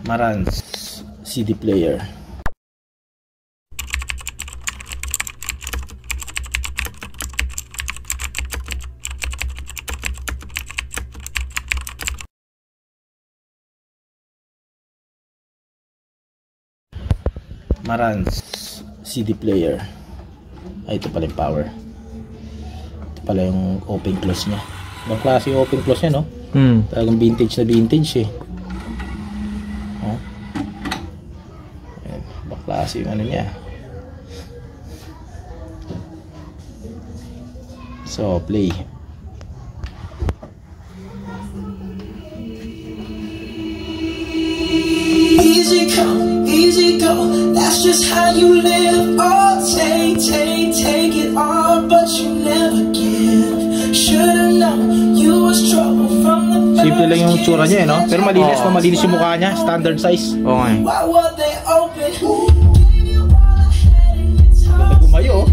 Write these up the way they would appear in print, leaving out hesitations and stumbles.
Marantz CD player. Marantz CD player. Ay, ito pala yung power. Ito pala yung open close nya. Ibang klase yung open close nya, no? Talagang vintage na vintage eh. Oh. Ibang klase yung ano nya. So, play. Easy come, easy go, that's just how you live. Oh, take it all, but you never give. Should've known you was trouble from the first. Simple lang yung tsura niya, no? Pero malinis pa, malinis yung mukha niya, standard size. Okay. Why were they open? Ganda gumayo, oh.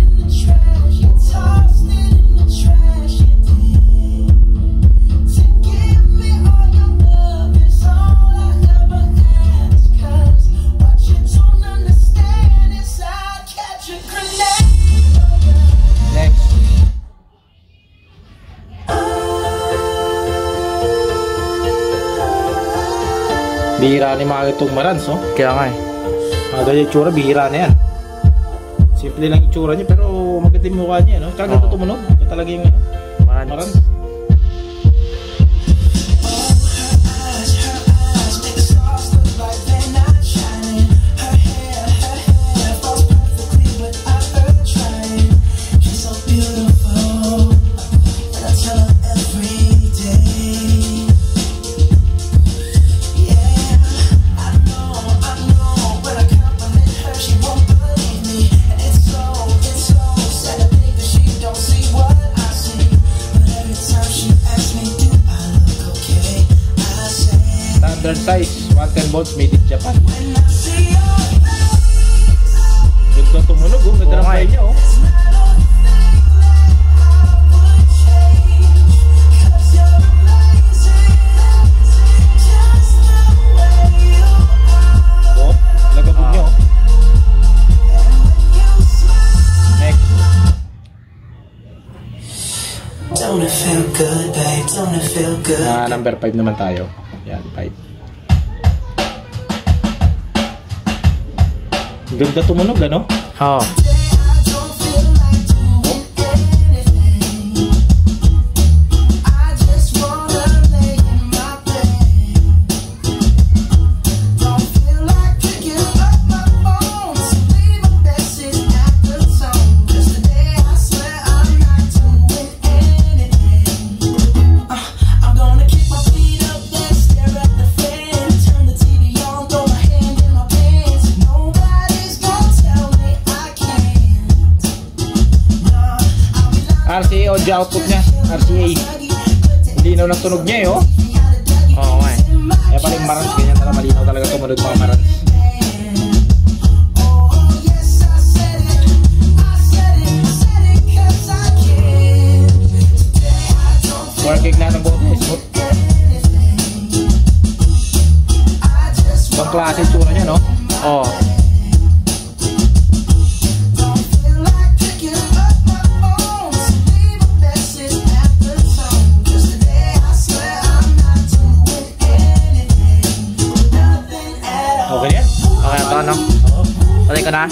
Bihira ni mga itong Marantz, oh. Kaya nga eh. Mga ganyan yung tsura, bihira na yan. Simple lang yung tsura niya, pero maganda yung mukha niya, no? Tsaka ganito tumunog. Ito talaga yung ano, Marantz. Standard size, 110 volts, made in Japan. Ganda tumunog, oh. Ganda ng play niya, oh. Oh, lagabog niya, oh. Next. Don't it feel good, babe? Don't it feel good? Number 5 naman tayo. Yan, 5. Ganda tumunog, ano? Oo. RCA audio output niya, RCA. Malinaw ng tunog niya, eh, oh. Oo nga eh. Kaya pala yung Marantz, ganyan talaga, malinaw talaga tumunog mga Marantz. Working na ng bote, smooth. Ibang klase yung tsura niya, no? Oo. Okay yan? Okay na to, no? Patay ka na?